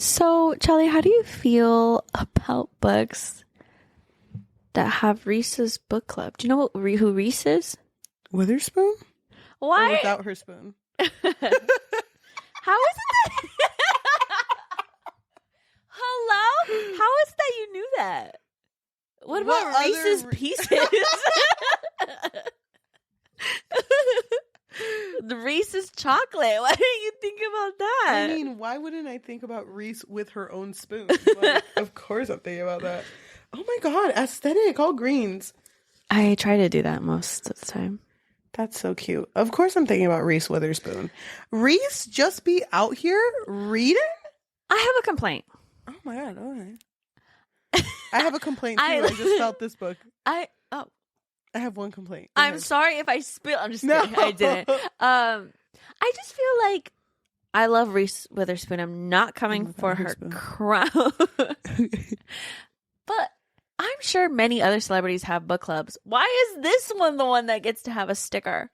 So, Cheli, how do you feel about books that have Reese's book club? Do you know who Reese is? Witherspoon? Why? Or without her spoon? How is it that... Hello? How is it that you knew that? What about Reese's Pieces? The Reese's chocolate. Why didn't you think about that? I mean, why wouldn't I think about Reese with her own spoon? Like, of course I'm thinking about that. Oh my god, aesthetic, all greens. I try to do that most of the time. That's so cute. Of course I'm thinking about Reese Witherspoon. Reese just be out here reading? I have a complaint. Oh my god, okay. I have a complaint too. I just felt this book. I have one complaint. I'm sorry if I spill. I'm just kidding. I didn't. I just feel like I love Reese Witherspoon. I'm not coming for her crown. But I'm sure many other celebrities have book clubs. Why is this one the one that gets to have a sticker?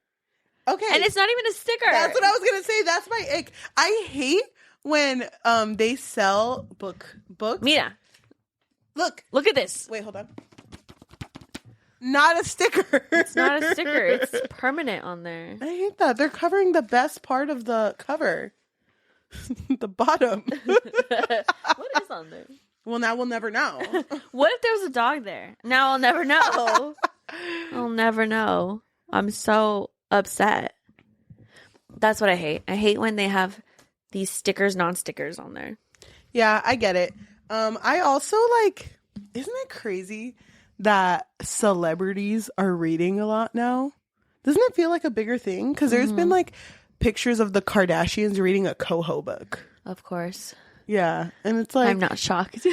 Okay. And it's not even a sticker. That's what I was going to say. That's my ick. I hate when they sell books. Mira. Look at this. Wait, hold on. Not a sticker. It's not a sticker. It's permanent on there. I hate that. They're covering the best part of the cover. The bottom. What is on there? Well, now we'll never know. What if there was a dog there? Now I'll never know. I'll never know. I'm so upset. That's what I hate. I hate when they have these stickers, non-stickers on there. Yeah, I get it. I also isn't it crazy that celebrities are reading a lot now? Doesn't it feel like a bigger thing? Because there's been pictures of the Kardashians reading a Coho book. Of course. Yeah. And it's like... I'm not shocked.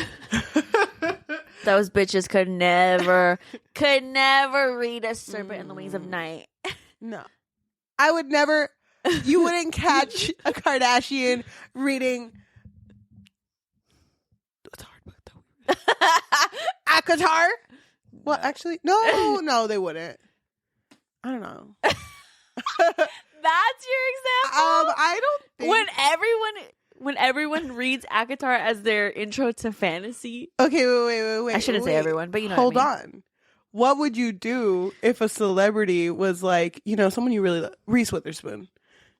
Those bitches could never read A Serpent in the Wings of Night. No. I would never... You wouldn't catch a Kardashian reading... What's a hard book though? ACOTAR? Well, actually, no, they wouldn't. I don't know. That's your example? I don't think... When everyone reads ACOTAR as their intro to fantasy. Okay, wait. I shouldn't say everyone, but you know Hold what I mean. on. What would you do if a celebrity was like, someone you really love, Reese Witherspoon,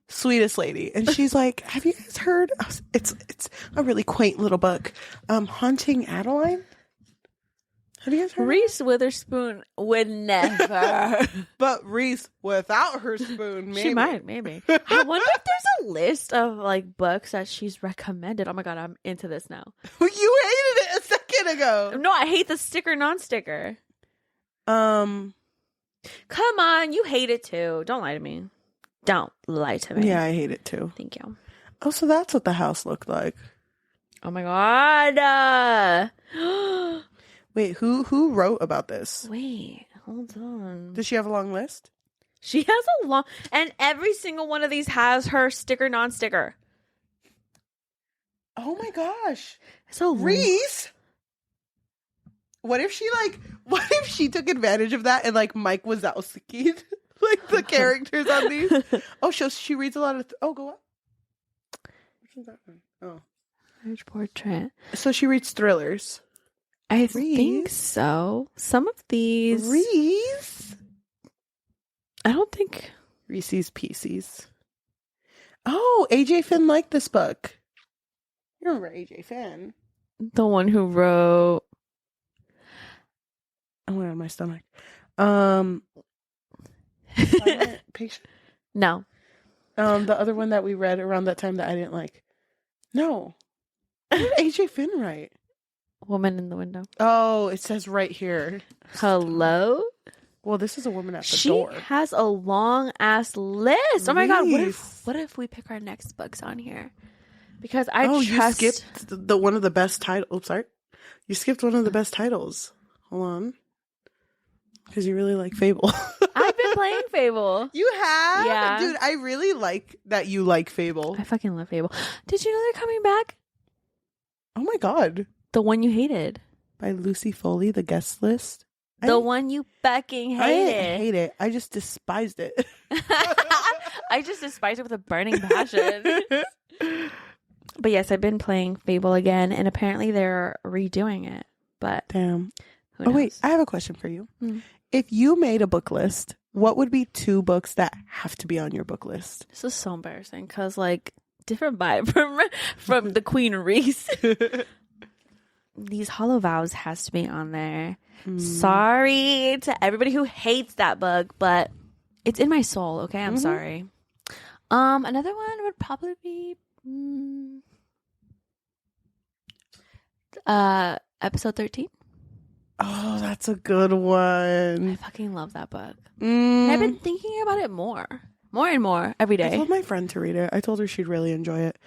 sweetest lady, and she's like, have you guys heard? It's a really quaint little book, Haunting Adeline. Have you guys heard? Reese Witherspoon would never. But Reese without her spoon, maybe. She might, maybe. I wonder if there's a list of books that she's recommended. Oh my god, I'm into this now. You hated it a second ago. No, I hate the sticker, non-sticker. Come on, you hate it too. Don't lie to me. Don't lie to me. Yeah, I hate it too. Thank you. Oh, so that's what the house looked like. Oh my god. Wait, who wrote about this? Wait, hold on. Does she have a long list? She has a long... And every single one of these has her sticker, non-sticker. Oh my gosh. So Reese? What if she took advantage of that and Mike Wazowski the characters on these? Oh, she reads a lot of... go up. Which one's that one? Oh. Marriage Portrait. So she reads thrillers. I think so. Some of these... Reese? I don't think... Reese's Pieces. Oh, AJ Finn liked this book. You remember AJ Finn? The one who wrote... I went on my stomach. Patient? No. The other one that we read around that time that I didn't like. No. What did AJ Finn write? Woman in the Window. Oh, it says right here. Hello? Well, this is a woman at the door. She has a long ass list. Oh my god, what if we pick our next books on here? Because you skipped the one of the best titles. Oops, sorry. You skipped one of the best titles. Hold on. Because you really like Fable. I've been playing Fable. You have? Yeah. Dude, I really like that you like Fable. I fucking love Fable. Did you know they're coming back? Oh my god. The one you hated. By Lucy Foley, the guest list. The one you fucking hated. I didn't hate it. I just despised it. I just despised it with a burning passion. But yes, I've been playing Fable again, and apparently they're redoing it. But Damn. who knows? Oh, wait. I have a question for you. Hmm. If you made a book list, what would be 2 books that have to be on your book list? This is so embarrassing because, like, different vibe from the Queen Reese. These Hollow Vows has to be on there. Sorry to everybody who hates that book, but it's in my soul. Okay, I'm sorry. Another one would probably be episode 13. Oh, that's a good one. I fucking love that book. And I've been thinking about it more and more every day. I told my friend to read it. I told her she'd really enjoy it.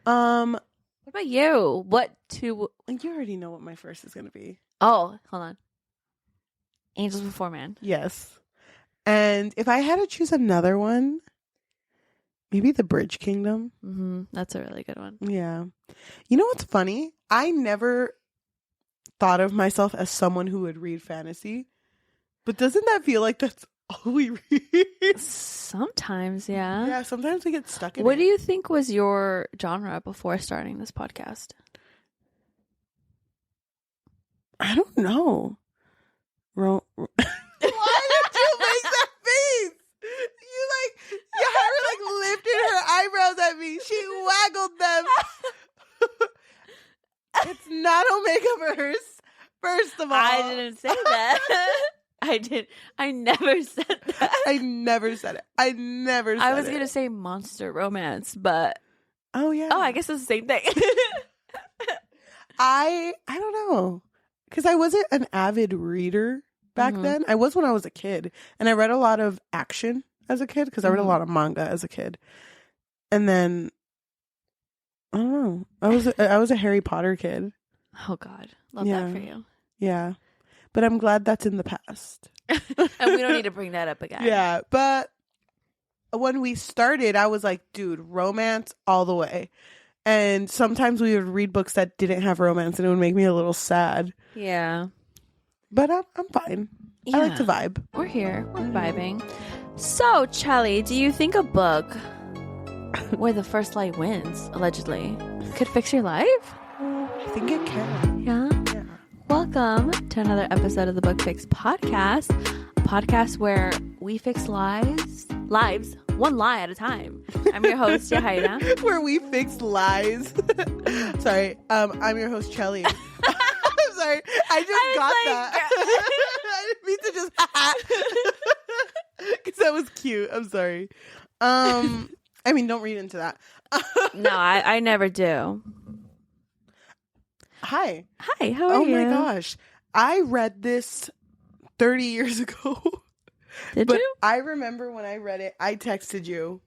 What about you? What to? You already know what my first is going to be. Oh, hold on. Angels Before Man. Yes. And if I had to choose another one, maybe The Bridge Kingdom. That's a really good one. Yeah. You know what's funny? I never thought of myself as someone who would read fantasy. But doesn't that feel like that's all we read? Sometimes, yeah. Yeah, sometimes we get stuck in What it. do you think was your genre before starting this podcast? I don't know. Why did you make that face? Yajaira lifted her eyebrows at me. She waggled them. It's not Omega Verse. First of all, I didn't say that. I never said that. I never said it. I was gonna say monster romance, but oh yeah. I guess it's the same thing. I don't know, because I wasn't an avid reader back then. I was when I was a kid, and I read a lot of action as a kid because I read a lot of manga as a kid, and then I don't know. I was a Harry Potter kid. Oh God, love that for you. Yeah, but I'm glad that's in the past. And we don't need to bring that up again. Yeah, but when we started, I was like, dude, romance all the way. And sometimes we would read books that didn't have romance, and it would make me a little sad. Yeah. But I'm fine. Yeah. I like to vibe. We're here. We're vibing. So, Cheli, do you think a book where the first light wins, allegedly, could fix your life? I think it can. Yeah. Yeah. Welcome to another episode of the Book Fix podcast, a podcast where we fix lives, one lie at a time. I'm your host, Yajaira. Where we fix lies. Sorry. I'm your host, Cheli. I'm sorry. I just got that. I didn't mean to just because that was cute. I'm sorry. I mean, don't read into that. No, I never do. Hi, how are you? Oh my gosh. I read this 30 years ago. Did But you? I remember when I read it, I texted you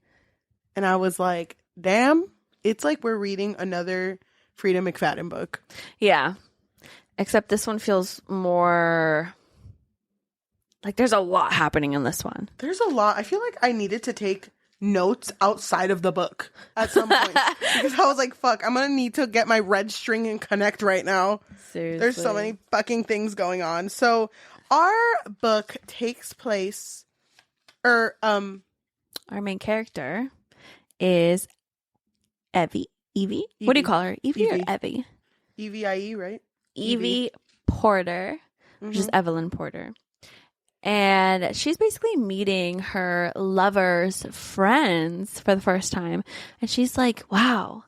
and I was like, damn, it's like we're reading another Frida McFadden book. Yeah. Except this one feels more like there's a lot happening in this one. There's a lot. I feel like I needed to take notes outside of the book at some point because I was like, fuck, I'm going to need to get my red string and connect right now. Seriously. There's so many fucking things going on. So our book takes place, our main character is Evie. What do you call her? Evie. Or Evie? Evie, right? Evie Porter, which is Evelyn Porter. And she's basically meeting her lover's friends for the first time. And she's like, wow,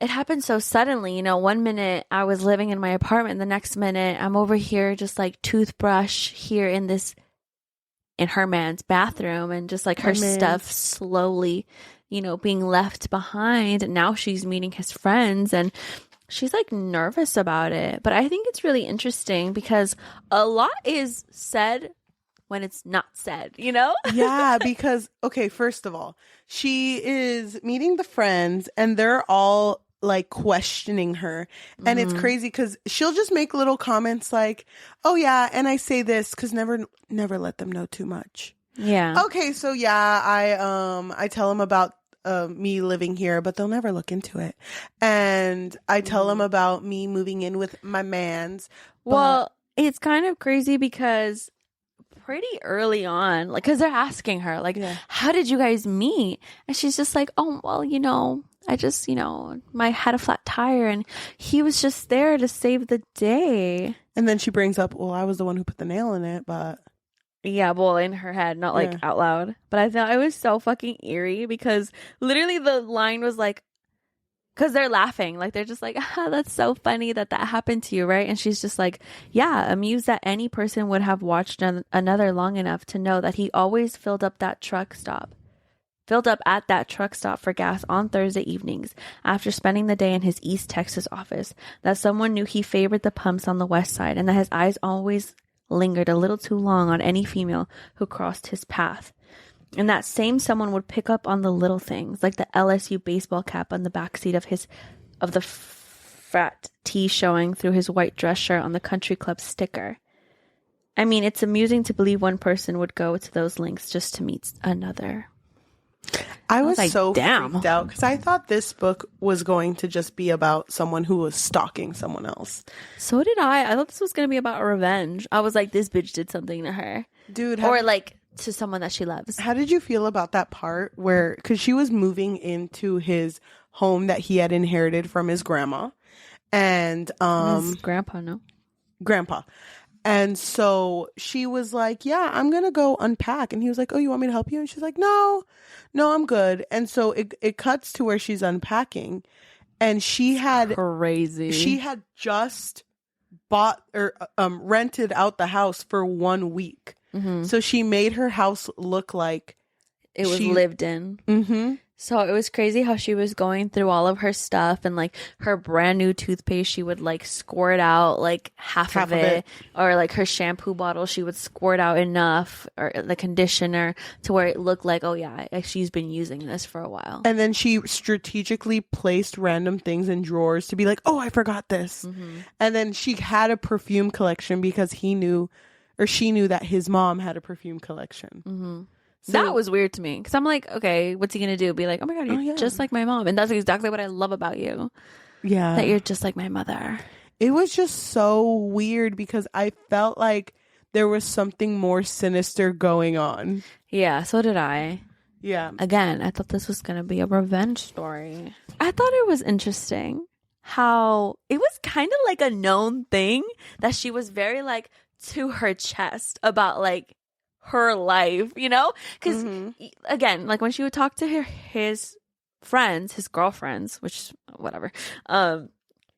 it happened so suddenly. You know, 1 minute I was living in my apartment. The next minute I'm over here just like toothbrush here in her man's bathroom. And just like her stuff slowly, you know, being left behind. And now she's meeting his friends. And she's like nervous about it, but I think it's really interesting because a lot is said when it's not said, you know? Yeah, because, okay, first of all, she is meeting the friends and they're all like questioning her. And it's crazy because she'll just make little comments like, oh yeah, and I say this because never let them know too much. Yeah. Okay, so yeah, I tell them about me living here, but they'll never look into it. And I tell them about me moving in with my mans. Well, it's kind of crazy because pretty early on, like, because they're asking her, like, how did you guys meet? And she's just like, oh, well, you know, I just, my had a flat tire and he was just there to save the day. And then she brings up, well, I was the one who put the nail in it, but. Yeah, well, in her head, not like out loud. But I thought it was so fucking eerie because literally the line was like, because they're laughing. Like, they're just like, that's so funny that happened to you, right? And she's just like, yeah, amused that any person would have watched another long enough to know that he always filled up at that truck stop for gas on Thursday evenings after spending the day in his East Texas office, that someone knew he favored the pumps on the west side, and that his eyes always lingered a little too long on any female who crossed his path. And that same someone would pick up on the little things, like the LSU baseball cap on the backseat of the frat tee showing through his white dress shirt on the country club sticker. I mean, it's amusing to believe one person would go to those lengths just to meet another. I was like, so damn. freaked out because I thought this book was going to just be about someone who was stalking someone else. So did I. I thought this was going to be about revenge. I was like, this bitch did something to her. Dude. Or like to someone that she loves. How did you feel about that part where, because she was moving into his home that he had inherited from his grandma and his grandpa. And so she was like, yeah, I'm going to go unpack. And he was like, oh, you want me to help you? And she's like, no, I'm good. And so it cuts to where she's unpacking, and she had just bought or rented out the house for 1 week. Mm-hmm. So she made her house look like it was lived in. Mm-hmm. So it was crazy how she was going through all of her stuff, and like her brand new toothpaste, she would like squirt out like half of it. Or like her shampoo bottle, she would squirt out enough, or the conditioner to where it looked like, oh yeah, she's been using this for a while. And then she strategically placed random things in drawers to be like, oh, I forgot this. Mm-hmm. And then she had a perfume collection because she knew that his mom had a perfume collection. Mm-hmm. So, that was weird to me because I'm like, okay, what's he gonna do? Be like, oh my god, you're just like my mom, and that's exactly what I love about you. Yeah, that you're just like my mother. It was just so weird because I felt like there was something more sinister going on. Yeah, so did I. Yeah. Again, I thought this was gonna be a revenge story. I thought it was interesting how it was kind of like a known thing that she was very like to her chest about like her life, because again, like when she would talk to his friends, his girlfriends, which whatever,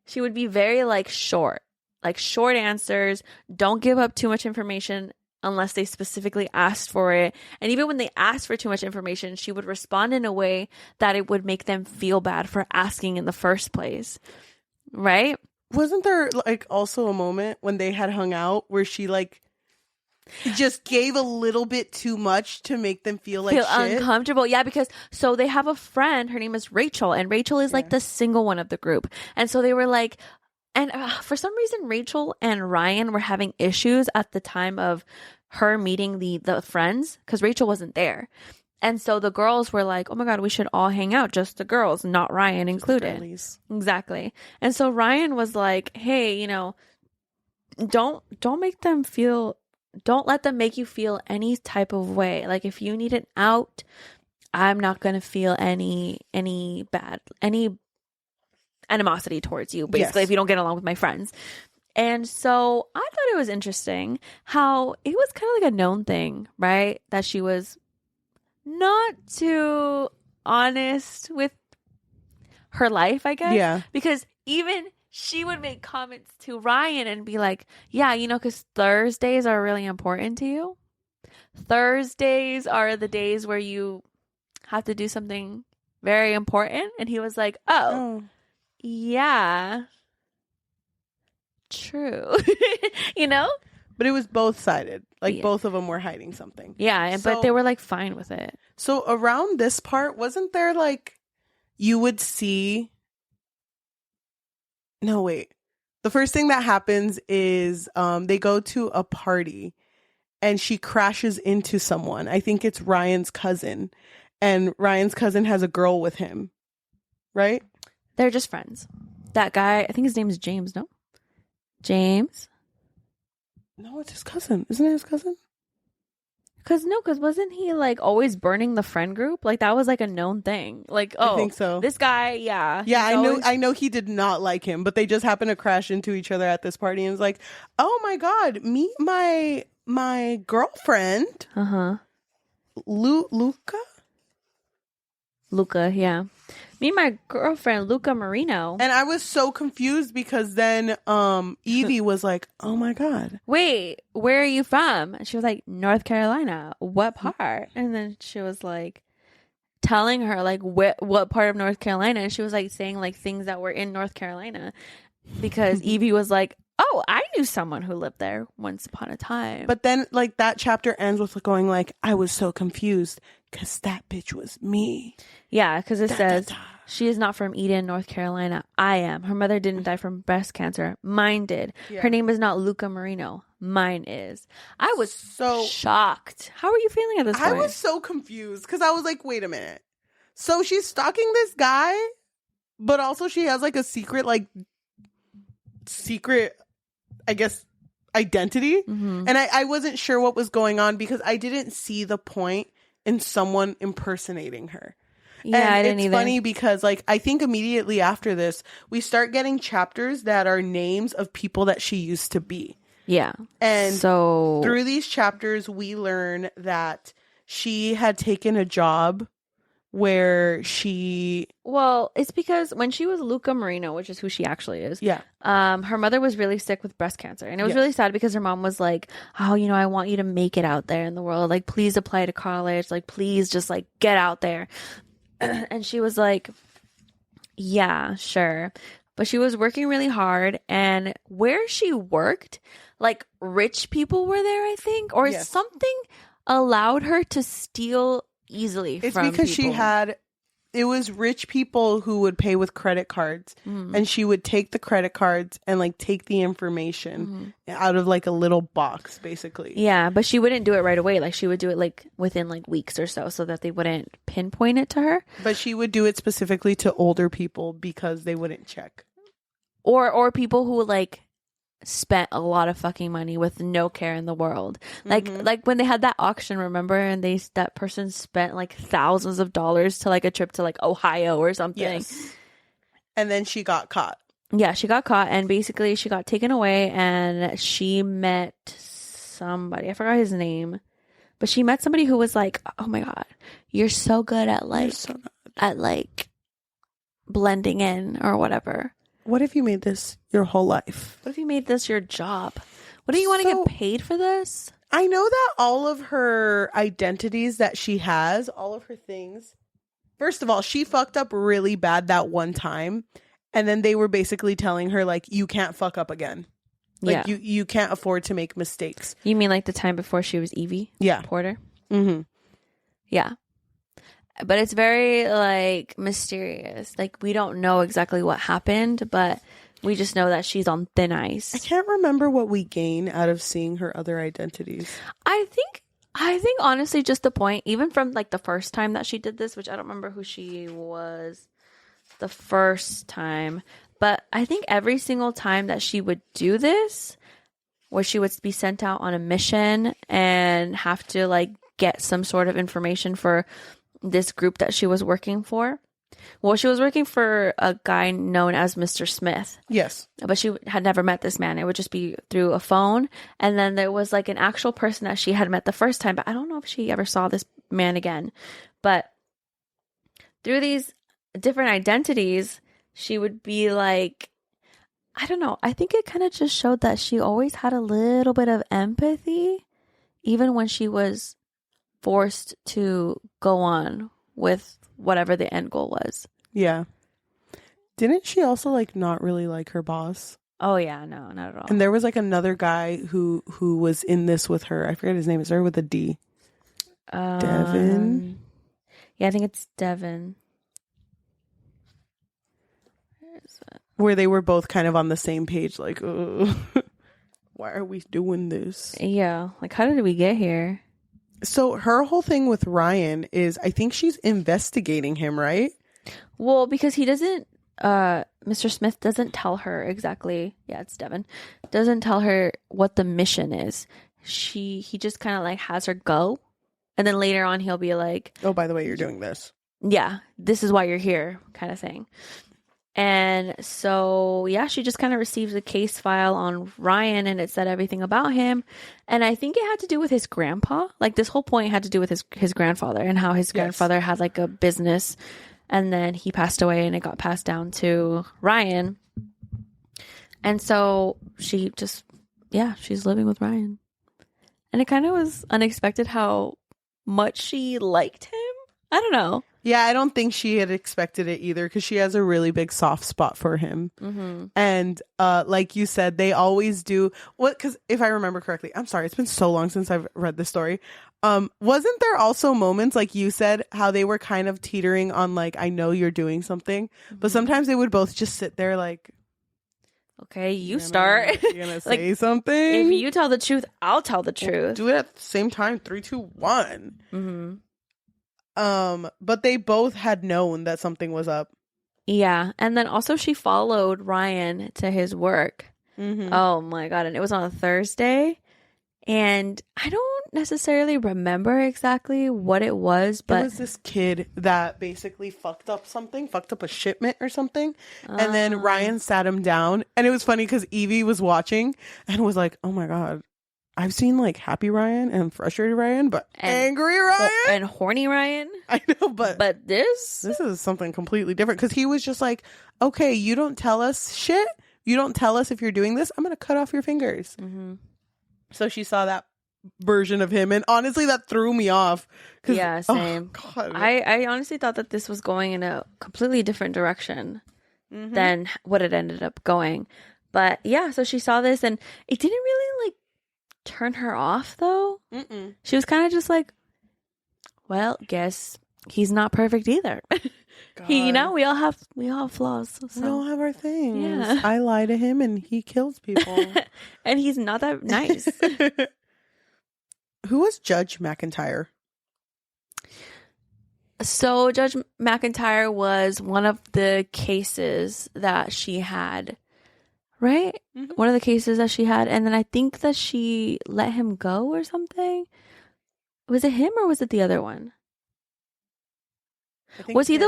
she would be very like short answers. Don't give up too much information unless they specifically asked for it. And even when they asked for too much information, she would respond in a way that it would make them feel bad for asking in the first place, right? Wasn't there like also a moment when they had hung out where she like just gave a little bit too much to make them feel like shit? Uncomfortable? Yeah, because so they have a friend, her name is Rachel, and Rachel is like the single one of the group. And so they were like, and for some reason Rachel and Ryan were having issues at the time of her meeting the friends, because Rachel wasn't there. And so the girls were like, oh my god, we should all hang out, just the girls, not Ryan included. Exactly. And so Ryan was like, hey, don't let them make you feel any type of way. Like if you need an out, I'm not going to feel any animosity towards you, basically, if you don't get along with my friends. And so I thought it was interesting how it was kind of like a known thing, right? That she was not too honest with her life, I guess. Yeah. Because even she would make comments to Ryan and be like, yeah, because Thursdays are really important to you. Thursdays are the days where you have to do something very important. And he was like, oh. Yeah, true. But it was both sided. Like both of them were hiding something. Yeah, but they were like fine with it. So around this part, wasn't there like you would see? No, wait. The first thing that happens is they go to a party and she crashes into someone. I think it's Ryan's cousin. And Ryan's cousin has a girl with him. Right? They're just friends. That guy, I think his name is James, no? James? No, it's his cousin. Isn't it his cousin? Because wasn't he like always burning the friend group? Like that was like a known thing. Like, oh, I think so. This guy, yeah. Yeah, I know he did not like him, but they just happened to crash into each other at this party and was like, oh my God, meet my girlfriend. Luca, yeah. Me and my girlfriend, Luca Marino. And I was so confused because then Evie was like, oh my God. Wait, where are you from? And she was like, North Carolina. What part? And then she was like telling her like what part of North Carolina. And she was like saying like things that were in North Carolina. Because Evie was like, oh, I knew someone who lived there once upon a time. But then like that chapter ends with going like, I was so confused because that bitch was me. Yeah, because it says she is not from Eden, North Carolina. I am. Her mother didn't die from breast cancer. Mine did. Yeah. Her name is not Luca Marino. Mine is. I was so shocked. How are you feeling at this point? I was so confused because I was like, wait a minute. So she's stalking this guy, but also she has like a secret, I guess, identity. And I wasn't sure what was going on because I didn't see the point in someone impersonating her. Yeah, and I didn't it's either. funny because like I think immediately after this we start getting chapters that are names of people that she used to be. Yeah. And so through these chapters we learn that she had taken a job where it's because when she was Luca Marino, which is who she actually is, her mother was really sick with breast cancer, and it was really sad because her mom was like, oh, I want you to make it out there in the world, like please apply to college, like please just like get out there. And she was like, yeah, sure. But she was working really hard, and where she worked, like rich people were there, I think, or something allowed her to steal easily. It's from because people. it was rich people who would pay with credit cards, and she would take the credit cards and like take the information out of like a little box, basically. Yeah, but she wouldn't do it right away. Like she would do it like within like weeks or so that they wouldn't pinpoint it to her. But she would do it specifically to older people because they wouldn't check. Or people who like spent a lot of fucking money with no care in the world. Like when they had that auction, remember? And that person spent like thousands of dollars to like a trip to like Ohio or something. Yes. And then she got caught. Yeah, she got caught, and basically she got taken away, and she met somebody. I forgot his name. But she met somebody who was like, oh my God, you're so good at like blending in or whatever. What if you made this your whole life? What if you made this your job? What do you want to get paid for this? I know that all of her identities that she has, all of her things, first of all, she fucked up really bad that one time. And then they were basically telling her, like, you can't fuck up again. Like, you can't afford to make mistakes. You mean like the time before she was Evie? Yeah. Porter? Mm-hmm. Yeah. But it's very, like, mysterious. Like, we don't know exactly what happened, but we just know that she's on thin ice. I can't remember what we gain out of seeing her other identities. I think honestly, just the point, even from, like, the first time that she did this, which I don't remember who she was the first time, but I think every single time that she would do this, where she would be sent out on a mission and have to, like, get some sort of information for this group that she was working for. Well, she was working for a guy known as Mr. Smith. Yes. But she had never met this man. It would just be through a phone. And then there was like an actual person that she had met the first time, but I don't know if she ever saw this man again. But through these different identities, she would be like, I don't know. I think it kind of just showed that she always had a little bit of empathy, even when she was forced to go on with whatever the end goal was. Yeah. Didn't she also like not really like her boss? Oh yeah, no, not at all. And there was like another guy who was in this with her. I forget his name. It started with a D. Devin? Yeah, I think it's Devin. Where is it? Where they were both kind of on the same page, like, why are we doing this? Yeah, like how did we get here? So her whole thing with Ryan is, I think she's investigating him, right? Well, because he doesn't, Mr. Smith doesn't tell her exactly. Yeah, it's Devin. Doesn't tell her what the mission is. He just kind of like has her go And then later on, he'll be like, oh, by the way, you're doing this. yeah, this is why you're here, kind of thing. And so, yeah, she just kind of received a case file on Ryan, and it said everything about him. And I think it had to do with his grandpa. Like, this whole point had to do with his grandfather and how his grandfather had like a business, and then he passed away and it got passed down to Ryan. And so she just, yeah, she's living with Ryan. And it kind of was unexpected how much she liked him. I don't know. Yeah, I don't think she had expected it either, because she has a really big soft spot for him. Mm-hmm. And like you said, they always do. What? Because if I remember correctly, I'm sorry, it's been so long since I've read the story. Wasn't there also moments, like you said, how they were kind of teetering on like, I know you're doing something, but sometimes they would both just sit there like, okay, you start. You're gonna Like, say something. If you tell the truth, I'll tell the truth. Do it at the same time. 3, 2, 1. Mm-hmm. But they both had known that something was up. Yeah, and then also she followed Ryan to his work. Mm-hmm. Oh my god, and it was on a Thursday, and I don't necessarily remember exactly what it was, but it was this kid that basically fucked up a shipment or something, and then Ryan sat him down, and it was funny because Evie was watching and was like, oh my god, I've seen like happy Ryan and frustrated Ryan, but angry Ryan and horny Ryan. I know, but this is something completely different, because he was just like, okay, you don't tell us shit, you don't tell us if you're doing this, I'm gonna cut off your fingers. Mm-hmm. So she saw that version of him, and honestly that threw me off. Yeah, same. Oh, God. I honestly thought that this was going in a completely different direction than what it ended up going. But yeah, so she saw this, and it didn't really like turn her off though. Mm-mm. She was kind of just like, well, guess he's not perfect either. We all have flaws. So. We all have our things. Yeah. I lie to him and he kills people. And he's not that nice. Who was Judge McIntyre? So Judge McIntyre was one of the cases that she had, right? Mm-hmm. One of the cases that she had. And then I think that she let him go or something. Was it him or was it the other one? Was he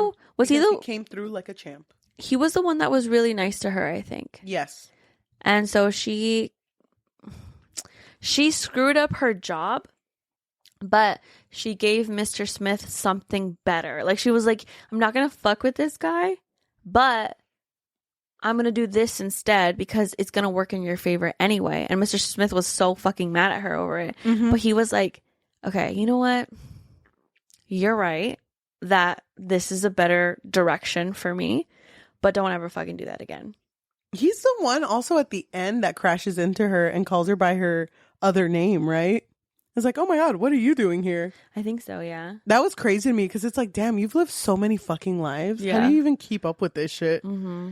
he came through like a champ? He was the one that was really nice to her, I think. Yes. And so she screwed up her job, but she gave Mr. Smith something better. Like, she was like, I'm not going to fuck with this guy, but I'm going to do this instead because it's going to work in your favor anyway. And Mr. Smith was so fucking mad at her over it. Mm-hmm. But he was like, okay, you know what? You're right that this is a better direction for me, but don't ever fucking do that again. He's the one also at the end that crashes into her and calls her by her other name, right? It's like, oh my God, what are you doing here? I think so, yeah. That was crazy to me because it's like, damn, you've lived so many fucking lives. Yeah. How do you even keep up with this shit? Mm-hmm.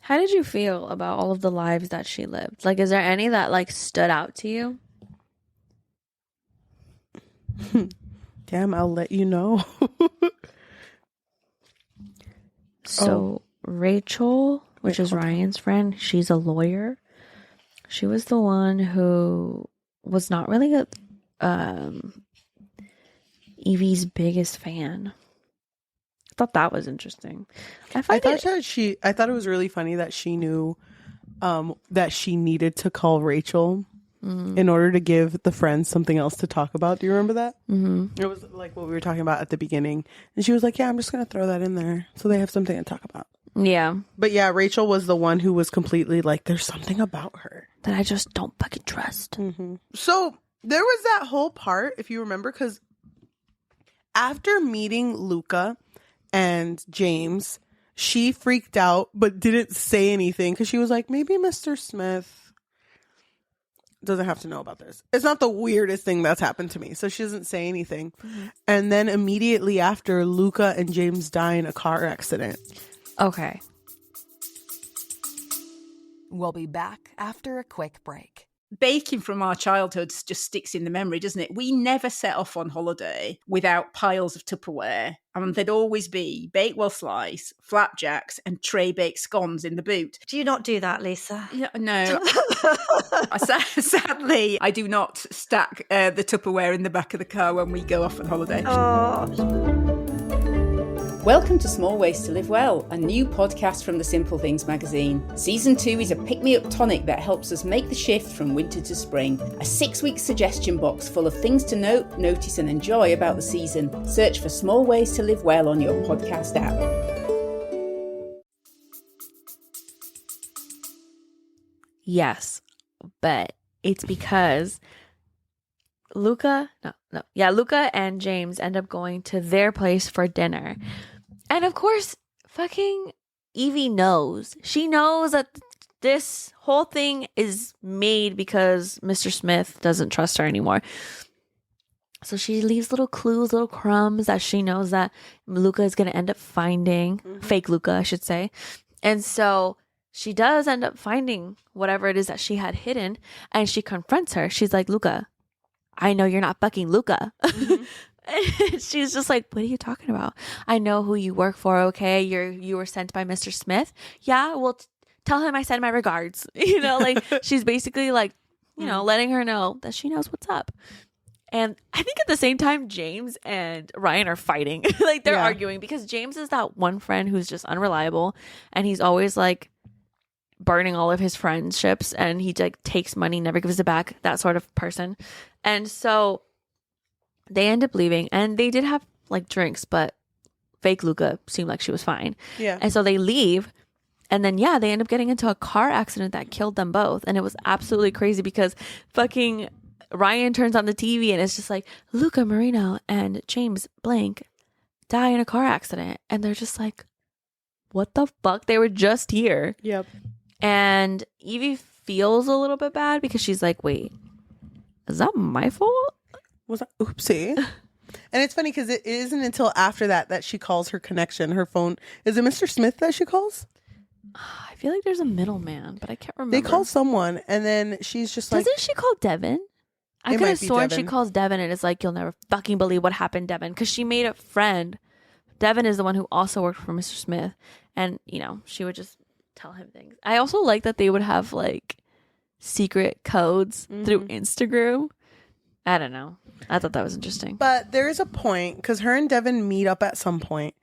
How did you feel about all of the lives that she lived? Like, is there any that like stood out to you? Damn, I'll let you know. So Rachel, which is Ryan's friend, she's a lawyer. She was the one who was not really Evie's biggest fan. I thought that was interesting. I thought it was really funny that she knew that she needed to call Rachel in order to give the friends something else to talk about. Do you remember that? Mm-hmm. It was like what we were talking about at the beginning. And she was like, yeah, I'm just going to throw that in there so they have something to talk about. Yeah. But yeah, Rachel was the one who was completely like, there's something about her that I just don't fucking trust. Mm-hmm. So there was that whole part, if you remember, because after meeting Luca and James, she freaked out but didn't say anything because she was like, maybe Mr. Smith doesn't have to know about this. It's not the weirdest thing that's happened to me. So she doesn't say anything. Mm-hmm. And then immediately after, Luca and James die in a car accident. Okay. We'll be back after a quick break. baking from our childhoods just sticks in the memory, doesn't it? We never set off on holiday without piles of Tupperware. And there'd always be Bakewell slice, flapjacks, and tray baked scones in the boot. Do you not do that, Lisa? Yeah, no. Sadly, I do not stack the Tupperware in the back of the car when we go off on holiday. Oh. Welcome to Small Ways to Live Well, a new podcast from the Simple Things magazine. Season 2 is a pick-me-up tonic that helps us make the shift from winter to spring. A 6-week suggestion box full of things to note, notice and enjoy about the season. Search for Small Ways to Live Well on your podcast app. Yes, but it's because Luca and James end up going to their place for dinner. And of course, fucking Evie knows. She knows that this whole thing is made because Mr. Smith doesn't trust her anymore. So she leaves little clues, little crumbs that she knows that Luca is going to end up finding. Fake Luca, I should say. And so she does end up finding whatever it is that she had hidden. And she confronts her. She's like, Luca, I know you're not fucking Luca. And she's just like, what are you talking about? I know who you work for, okay? You were sent by Mr. Smith. Yeah, well, tell him I send my regards. Like she's basically like, letting her know that she knows what's up. And I think at the same time, James and Ryan are fighting. Like they're arguing because James is that one friend who's just unreliable. And he's always like burning all of his friendships. And he like takes money, never gives it back. That sort of person. And so they end up leaving, and they did have like drinks, but fake Luca seemed like she was fine. Yeah. And so they leave, and then they end up getting into a car accident that killed them both. And it was absolutely crazy because fucking Ryan turns on the TV and it's just like Luca Marino and James Blank die in a car accident, and they're just like, what the fuck? They were just here. Yep. And Evie feels a little bit bad because she's like, wait, is that my fault? Was that oopsie? And it's funny because it isn't until after that she calls her connection, her phone. Is it Mr. Smith that she calls? I feel like there's a middleman, but I can't remember. They call someone, and then she's just like, doesn't she call Devin? I could have sworn she calls Devin, and it's like, you'll never fucking believe what happened, Devin, because she made a friend. Devin is the one who also worked for Mr. Smith, and she would just tell him things. I also like that they would have like secret codes through Instagram. I don't know. I thought that was interesting. But there is a point because her and Devin meet up at some point,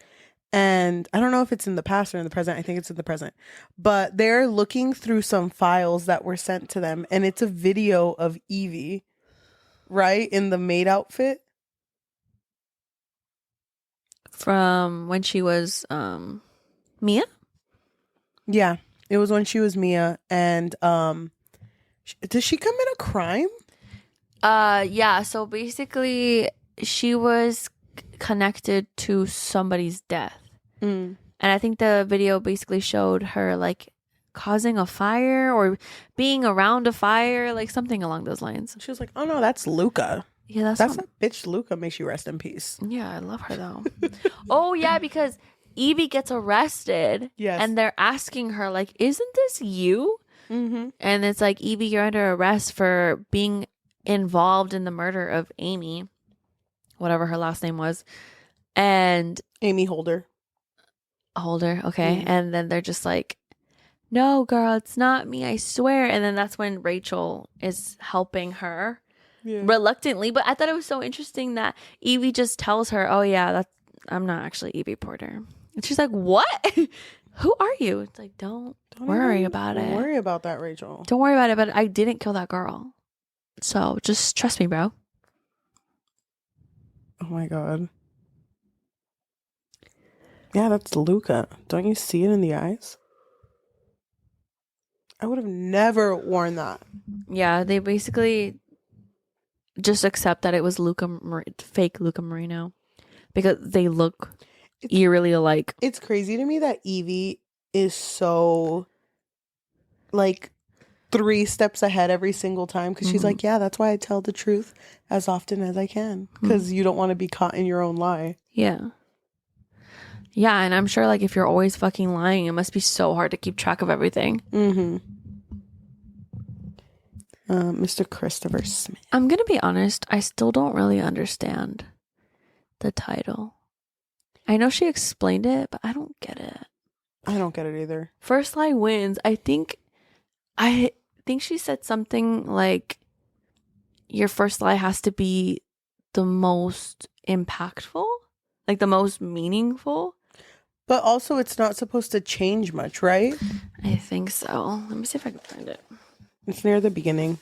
and I don't know if it's in the past or in the present. I think it's in the present. But they're looking through some files that were sent to them, and it's a video of Evie, right, in the maid outfit. From when she was Mia? Yeah, it was when she was Mia, and does she commit a crime? Yeah, so basically she was connected to somebody's death. And I think the video basically showed her like causing a fire or being around a fire, like something along those lines. She was like, oh no, that's Luca. Yeah, that's that bitch Luca. May she rest in peace. Yeah, I love her though. Oh yeah, because Evie gets arrested. Yes. And they're asking her like, isn't this you? And it's like, Evie, you're under arrest for being involved in the murder of Amy, whatever her last name was, and Amy Holder, okay. And then they're just like, no girl, it's not me, I swear. And then that's when Rachel is helping her reluctantly, but I thought it was so interesting that Evie just tells her, oh yeah, I'm not actually Evie Porter. And she's like, what? Who are you? It's like, don't worry about it. Don't worry about that, Rachel. Don't worry about it, but I didn't kill that girl. So just trust me, bro. Oh my God. Yeah, that's Luca. Don't you see it in the eyes? I would have never worn that. Yeah, they basically just accept that it was fake Luca Marino because they look eerily alike. It's crazy to me that Evie is so like 3 steps ahead every single time because she's like, yeah, that's why I tell the truth as often as I can because you don't want to be caught in your own lie. Yeah. Yeah, and I'm sure like if you're always fucking lying, it must be so hard to keep track of everything. Mr. Christopher Smith. I'm going to be honest. I still don't really understand the title. I know she explained it, but I don't get it. I don't get it either. First lie wins. I think she said something like your first lie has to be the most impactful, like the most meaningful. But also it's not supposed to change much, right? I think so. Let me see if I can find it. It's near the beginning.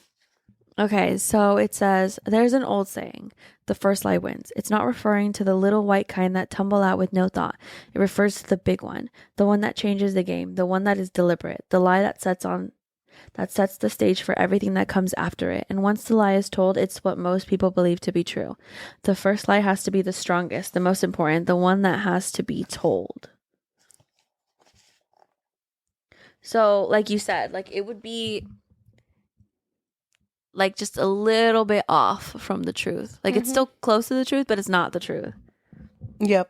Okay, so it says, there's an old saying, the first lie wins. It's not referring to the little white kind that tumble out with no thought. It refers to the big one, the one that changes the game, the one that is deliberate, the lie that sets the stage for everything that comes after it. And once the lie is told, it's what most people believe to be true. The first lie has to be the strongest, the most important, the one that has to be told. So, like you said, like it would be like just a little bit off from the truth. Like it's still close to the truth, but it's not the truth. Yep.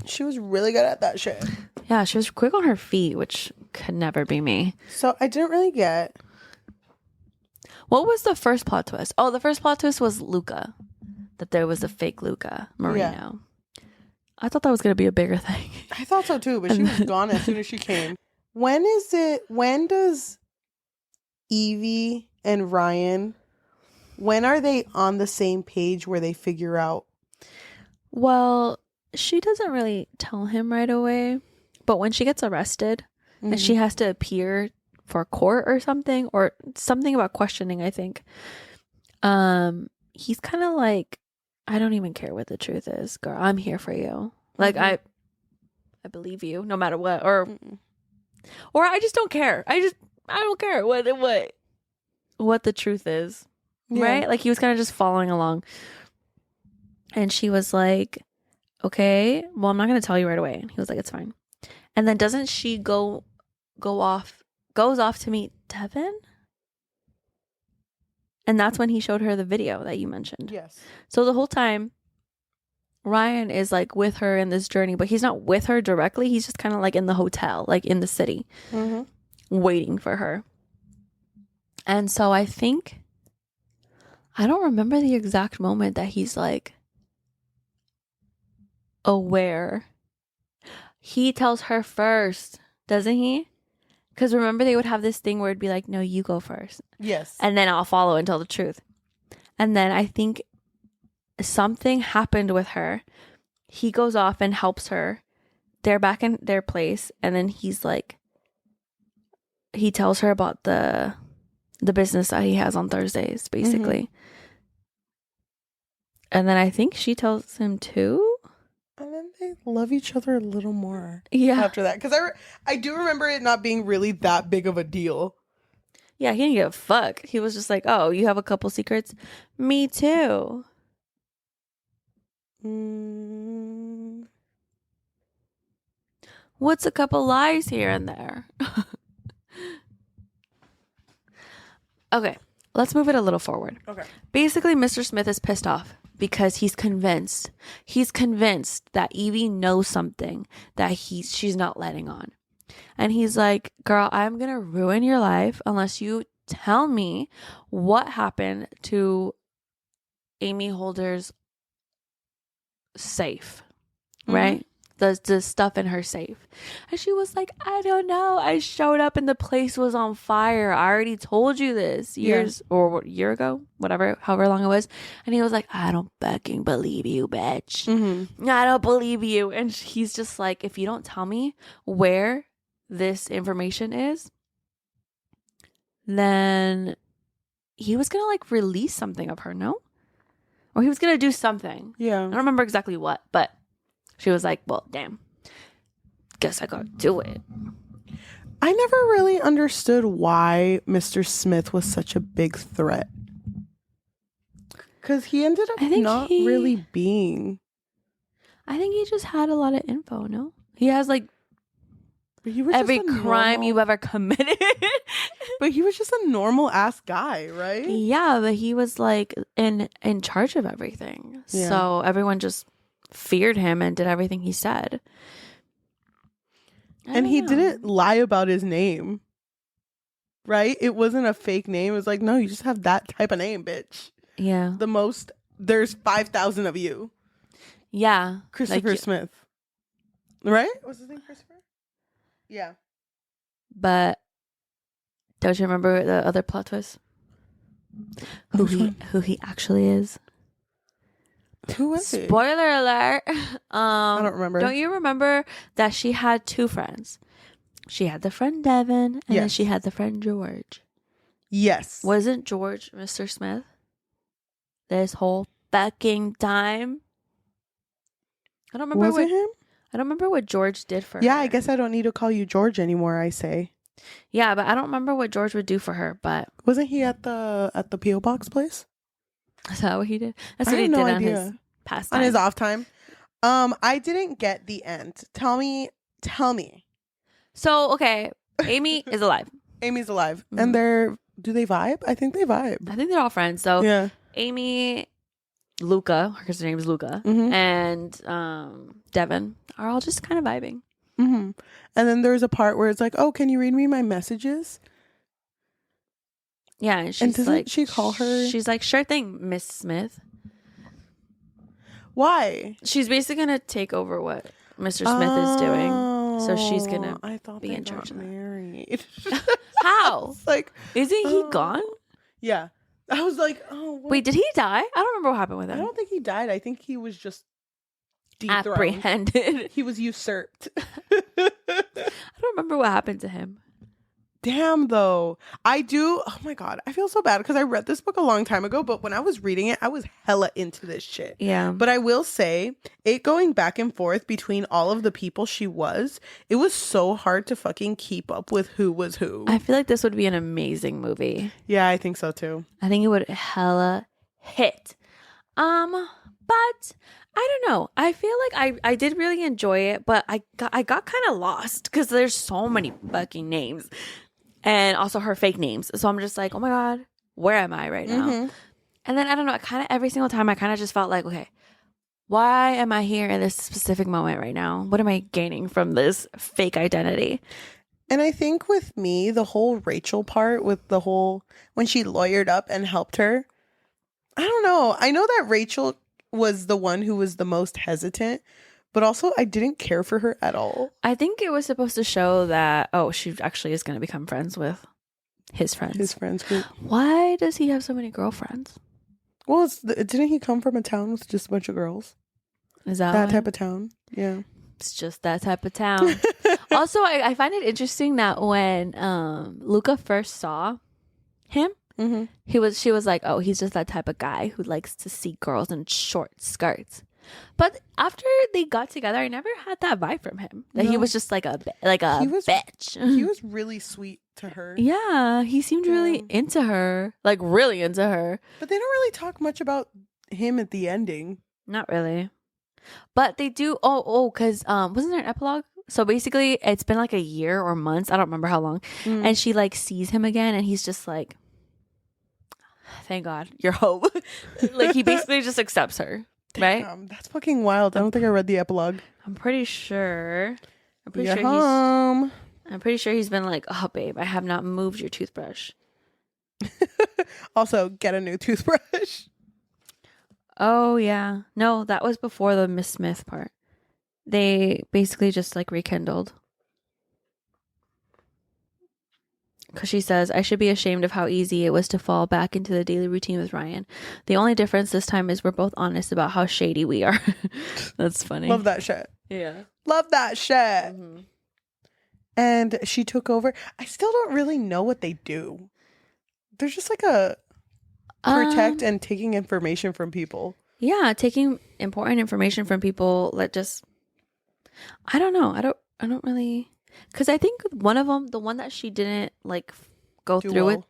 She was really good at that shit. Yeah, she was quick on her feet, which could never be me. So I didn't really get. What was the first plot twist? Oh, the first plot twist was Luca. That there was a fake Luca Marino. Yeah. I thought that was going to be a bigger thing. I thought so too, but she was gone as soon as she came. When does Evie and Ryan, when are they on the same page where they figure out? Well, she doesn't really tell him right away, but when she gets arrested and she has to appear for court or something about questioning, I think, he's kind of like, I don't even care what the truth is, girl. I'm here for you. Like, I believe you no matter what, or I just don't care. I don't care what the truth is, right? Like he was kind of just following along, and she was like, "Okay, well, I'm not going to tell you right away." And he was like, "It's fine." And then doesn't she goes off to meet Devin? And that's when he showed her the video that you mentioned. Yes. So the whole time, Ryan is like with her in this journey, but he's not with her directly. He's just kind of like in the hotel, like in the city, waiting for her. And so I don't remember the exact moment that he's like aware. He tells her first, doesn't he? Because remember they would have this thing where it'd be like, no, you go first. Yes. And then I'll follow and tell the truth. And then I think something happened with her. He goes off and helps her. They're back in their place. And then he's like, he tells her about the business that he has on Thursdays, basically. And then I think she tells him too. And then they love each other a little more. Yeah. After that. Because I do remember it not being really that big of a deal. Yeah, he didn't give a fuck. He was just like, oh, you have a couple secrets? Me too. What's a couple lies here and there? Okay, let's move it a little forward. Okay. Basically, Mr. Smith is pissed off because he's convinced that Evie knows something that she's not letting on. And he's like, girl, I'm going to ruin your life unless you tell me what happened to Amy Holder's safe, right? The stuff in her safe. And she was like, I don't know. I showed up and the place was on fire. I already told you this or a year ago, however long it was. And he was like, I don't fucking believe you, bitch. I don't believe you. And he's just like, if you don't tell me where this information is, then he was going to like release something of her, no? Or he was going to do something. Yeah. I don't remember exactly what, but she was like, well, damn, guess I gotta do it. I never really understood why Mr. Smith was such a big threat. Because he ended up not really being. I think he just had a lot of info, no? He has like every crime you've ever committed. But he was just a normal ass guy, right? Yeah, but he was like in charge of everything. Yeah. So everyone just feared him and did everything he said. And he didn't lie about his name. right? It wasn't a fake name. It was like, no, you just have that type of name, bitch. Yeah. There's 5,000 of you. Yeah. Christopher Smith. Right? What's his name, Christopher? Yeah. But don't you remember the other plot twist? Who he actually is? Who was he? Spoiler alert. I don't remember. Don't you remember that she had two friends? She had the friend Devin, and then Yes. she had the friend George. Yes. Wasn't George Mr. Smith this whole fucking time? I don't remember Was it him? I don't remember what George did for her. Yeah, I guess I don't need to call you George anymore, I say. Yeah, but I don't remember what George would do for her, but Wasn't he at the P.O. Box place? is that what he did? That's I what he had did no on idea. his past On time. his off time? I didn't get the end. Tell me. So, okay, Amy is alive. Amy's alive. Mhm. And do they vibe? I think they vibe. I think they're all friends. So, Yeah. Amy, Luca, her name is Luca, Mhm. and Devin are all just kind of vibing. Mm-hmm. And then there's a part where it's like, oh, can you read me my messages? Yeah, and she's doesn't like, she call her- She's like, sure thing, Miss Smith. Why? She's basically gonna take over what Mr. Smith is doing. So she's gonna I thought be they in charge got of that. married. How? It's like, Isn't he Oh. gone? yeah. I was like, oh, what? Wait, did he die? I don't remember what happened with I him. don't think he died. I think he was just dethroned. Apprehended. He was usurped. I don't remember what happened to him. Damn, though. I do. Oh my God. I feel so bad because I read this book a long time ago, but when I was reading it, I was hella into this shit. Yeah. But I will say, it going back and forth between all of the people she was, it was so hard to fucking keep up with who was who. I feel like this would be an amazing movie. Yeah, I think so too. I think it would hella hit. But I don't know. I feel like I did really enjoy it, but I got kind of lost because there's so many fucking names. And also her fake names. So I'm just like, oh my God, where am I right now? Mhm. And then I don't know, kind of every single time I kind of just felt like, okay, why am I here in this specific moment right now? What am I gaining from this fake identity? And I think with me, the whole Rachel part with the whole, when she lawyered up and helped her, I don't know. I know that Rachel was the one who was the most hesitant, but also I didn't care for her at all. I think it was supposed to show that, oh, she actually is going to become friends with his friends. His friends group. Why does he have so many girlfriends? Well, didn't he come from a town with just a bunch of girls? Is that That why? type of town. Yeah. It's just that type of town. Also, I find it interesting that when Luca first saw him, Mm-hmm. she was like, oh, he's just that type of guy who likes to see girls in short skirts. But after they got together, I never had that vibe from him. That he No. was just like a He was- bitch. He was really sweet to her. Yeah, he seemed really Yeah. into her, like really into her. But they don't really talk much about him at the ending. Not really, but they do. Because wasn't there an epilogue? So basically, it's been like a year or months. I don't remember how long. Mm. And she like sees him again, and he's just like, "Thank God, you're home." Like he basically just accepts her, right? That's fucking wild. I don't think I read the epilogue. I'm pretty sure. You're home. I'm pretty sure he's been like, "Oh, babe, I have not moved your toothbrush." Also, get a new toothbrush. Oh yeah, no, that was before the Miss Smith part. They basically just like rekindled. Because she says, I should be ashamed of how easy it was to fall back into the daily routine with Ryan. The only difference this time is we're both honest about how shady we are. That's funny. Love that shit. Yeah. Love that shit. Mhm. And she took over. I still don't really know what they do. They're just like a protect and taking information from people. Yeah, taking important information from people that just, I don't know. I don't really, because I think one of them, the one that she didn't like go Do through well.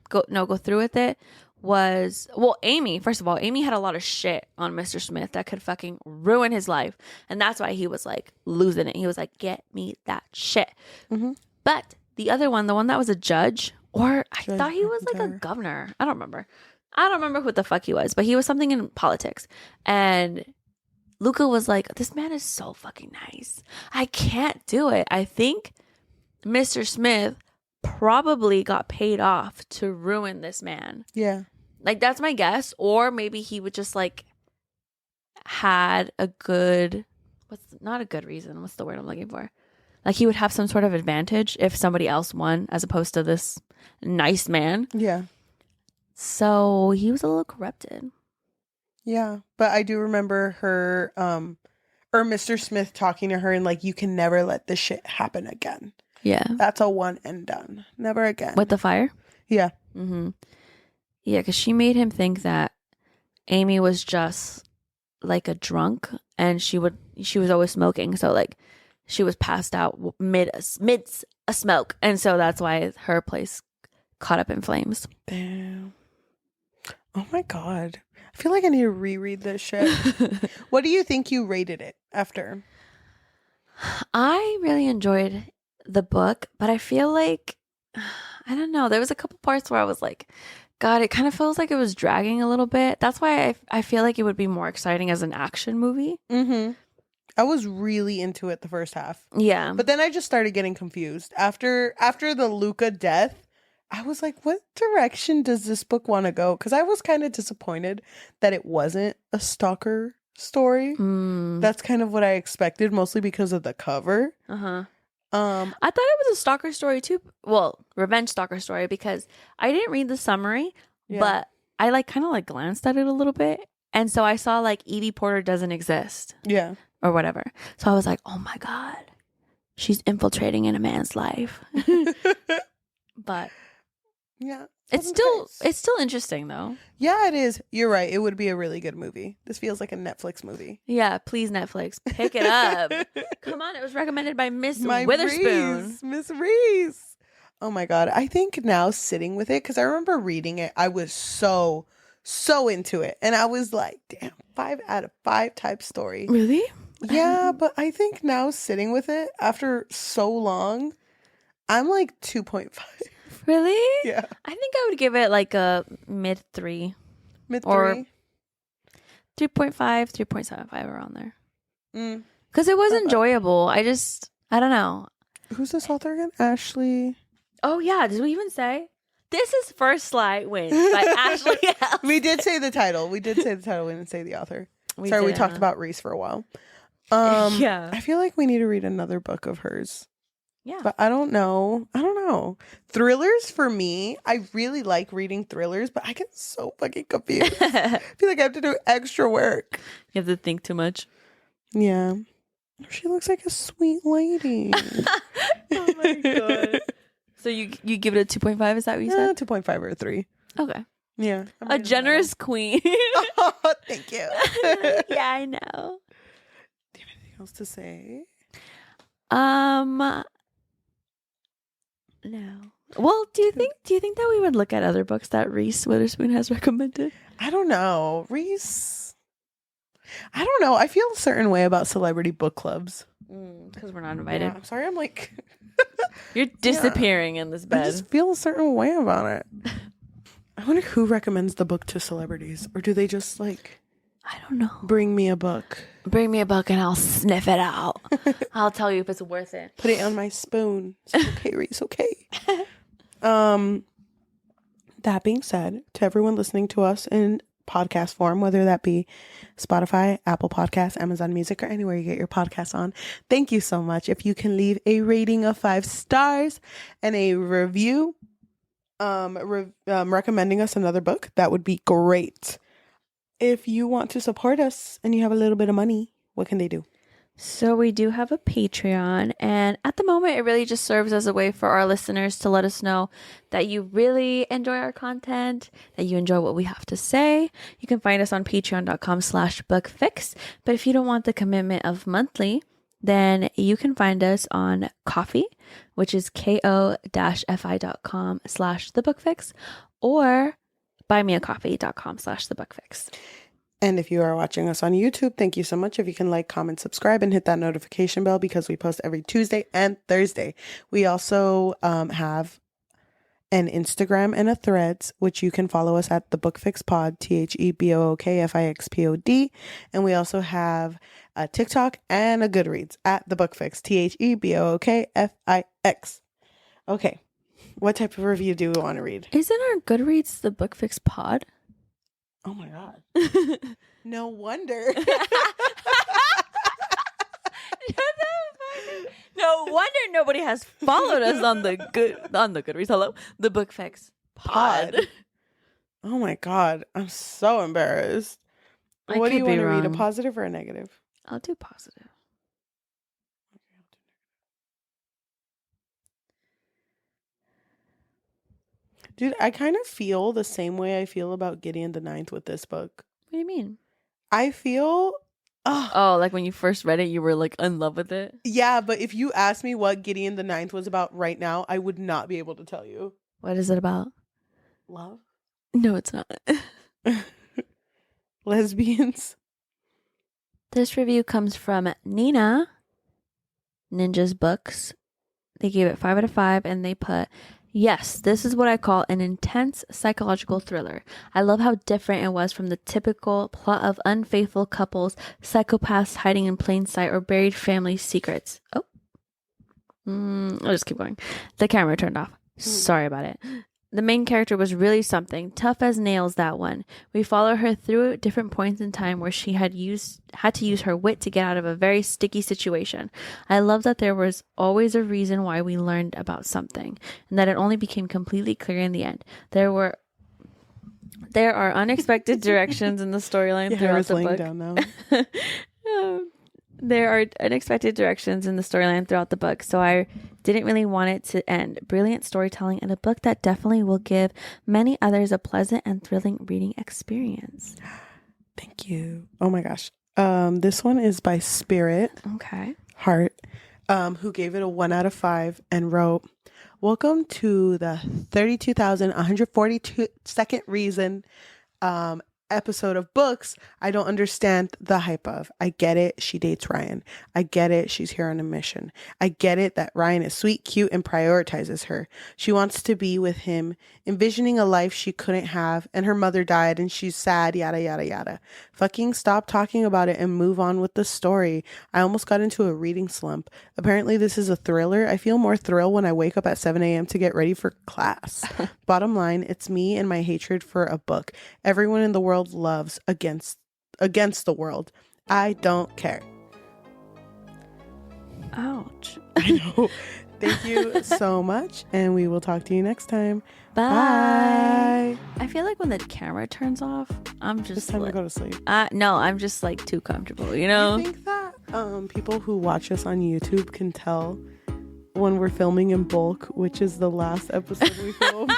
go through with it was, well, Amy. First of all, Amy had a lot of shit on Mr. Smith that could fucking ruin his life, and that's why he was like losing it. He was like, "Get me that shit." Mhm. But the other one, the one that was a judge, or I Judge thought he was like a McIntyre. governor. I don't remember what the fuck he was, but he was something in politics. And Luca was like, this man is so fucking nice. I can't do it. I think Mr. Smith probably got paid off to ruin this man. Yeah. Like, that's my guess. Or maybe he would just like had a good, not a good reason. What's the word I'm looking for? Like, he would have some sort of advantage if somebody else won as opposed to this nice man. Yeah. So he was a little corrupted. Yeah. But I do remember her, or Mr. Smith talking to her and like, you can never let this shit happen again. Yeah. That's a one and done. Never again. With the fire? Yeah. Mm-hmm. Yeah, because she made him think that Amy was just like a drunk and she was always smoking. So like she was passed out mid a smoke. And so that's why her place caught up in flames. Damn. Oh my God. I feel like I need to reread this shit. What do you think you rated it after? I really enjoyed the book, but I feel like, I don't know, there was a couple parts where I was like, God, it kind of feels like it was dragging a little bit. That's why I feel like it would be more exciting as an action movie. Mm-hmm. I was really into it the first half. Yeah. But then I just started getting confused. After the Luca death, I was like, what direction does this book want to go? Because I was kind of disappointed that it wasn't a stalker story. That's kind of what I expected, mostly because of the cover. Uh-huh. I thought it was a stalker story too. Well, revenge stalker story, because I didn't read the summary, but I like kind of like glanced at it a little bit. And so I saw like Evie Porter doesn't exist. Yeah. Or whatever. So I was like, oh my God, she's infiltrating in a man's life. But yeah. it's still interesting though. Yeah, it is. You're right. It would be a really good movie. This feels like a Netflix movie. Yeah, please Netflix, pick it up. Come on, it was recommended by Miss Witherspoon. Miss Reese. Oh my God. I think now sitting with it, because I remember reading it, I was so into it. And I was like, damn, 5 out of 5 type story. Really? Yeah, but I think now sitting with it after so long, I'm like 2.5. Really? Yeah. I think I would give it like a mid 3. Mid 3? Or 3.5, 3.75 around there. Mm. Because it was enjoyable. I don't know. Who's this author again? Ashley. Oh, yeah. Did we even say? This is First Slight Wins by Ashley Elston. We did say the title. We didn't say the author. We did, talked about Reese for a while. Yeah. I feel like we need to read another book of hers. Yeah. But I don't know. Thrillers for me, I really like reading thrillers, but I get so fucking confused. I feel like I have to do extra work. You have to think too much. Yeah. She looks like a sweet lady. Oh my God. So you give it a 2.5, is that what you said? 2.5 or 3. Okay. Yeah. A generous queen. Oh, thank you. Yeah, I know. Do you have anything else to say? No. Well, do you think that we would look at other books that Reese Witherspoon has recommended? I don't know. Reese. I don't know. I feel a certain way about celebrity book clubs. Because we're not invited. Yeah, I'm sorry. I'm like... You're disappearing in this I bed. just feel a certain way about it. I wonder who recommends the book to celebrities. Or do they just like... I don't know. Bring me a book. Bring me a book and I'll sniff it out. I'll tell you if it's worth it. Put it on my spoon. It's okay, Reese. Okay. That being said, to everyone listening to us in podcast form, whether that be Spotify, Apple Podcasts, Amazon Music, or anywhere you get your podcasts on, thank you so much. If you can leave a rating of 5 stars and a review recommending us another book, that would be great. If you want to support us and you have a little bit of money, what can they do? So we do have a Patreon, and at the moment it really just serves as a way for our listeners to let us know that you really enjoy our content, that you enjoy what we have to say. You can find us on patreon.com/bookfix. But if you don't want the commitment of monthly, then you can find us on Ko-fi, which is ko-fi.com/thebookfix, or buymeacoffee.com/thebookfix. And if you are watching us on YouTube, thank you so much. If you can like, comment, subscribe, and hit that notification bell, because we post every Tuesday and Thursday. We also have an Instagram and a Threads, which you can follow us at the Bookfix Pod, THEBOOKFIXPOD. And we also have a TikTok and a Goodreads at the Bookfix, THEBOOKFIX. Okay. What type of review do we want to read? Isn't our Goodreads the Book Fix pod? Oh my god. No wonder. No wonder nobody has followed us on the Goodreads. Hello, the Book Fix pod. Oh my god, I'm so embarrassed. I What do could you be want to read? A wrong. positive or a negative? I'll do positive. Dude, I kind of feel the same way I feel about Gideon the Ninth with this book. What do you mean? I feel Oh, like when you first read it, you were like in love with it? yeah, but if you asked me what Gideon the Ninth was about right now, I would not be able to tell you. What is it about? Love? No, it's not. Lesbians? This review comes from Nina Ninja's Books. They gave it 5 out of 5 and they put, yes, this is what I call an intense psychological thriller. I love how different it was from the typical plot of unfaithful couples, psychopaths hiding in plain sight, or buried family secrets. Oh. I'll just keep going. The camera turned off. Sorry about it. The main character was really something, tough as nails, that one. We follow her through different points in time where she had to use her wit to get out of a very sticky situation. I love that there was always a reason why we learned about something, and that it only became completely clear in the end. There are unexpected directions in the storyline throughout the book. Down now. There are unexpected directions in the storyline throughout the book, so I didn't really want it to end. Brilliant storytelling and a book that definitely will give many others a pleasant and thrilling reading experience. Thank you. Oh my gosh. This one is by Spirit Okay. Heart, who gave it a 1 out of 5 and wrote, welcome to the 32,142nd reason episode of books I don't understand the hype of. I get it, she dates Ryan. I get it, she's here on a mission. I get it that Ryan is sweet, cute, and prioritizes her. She wants to be with him, envisioning a life she couldn't have, and her mother died and she's sad, yada yada yada. Fucking stop talking about it and move on with the story. I almost got into a reading slump. Apparently this is a thriller. I feel more thrill when I wake up at 7 a.m. to get ready for class. Bottom line, it's me and my hatred for a book everyone in the world loves against the world. I don't care. Ouch. I know. Thank you so much, and we will talk to you next time. Bye. Bye. I feel like when the camera turns off, I'm just It's time to go to sleep. no, I'm just like too comfortable, you know? You think that people who watch us on YouTube can tell when we're filming in bulk, which is the last episode we filmed,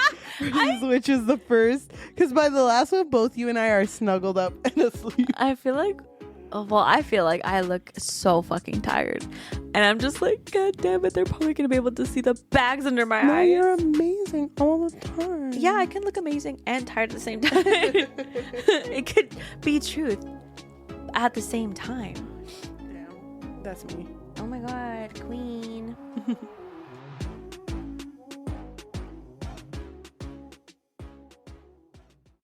which is the first? Because by the last one, both you and I are snuggled up and asleep. I feel like I look so fucking tired. And I'm just like, God damn it, they're probably going to be able to see the bags under my No, eyes. you're amazing all the time. Yeah, I can look amazing and tired at the same time. It could be truth at the same time. Damn, that's me. Oh my God, queen.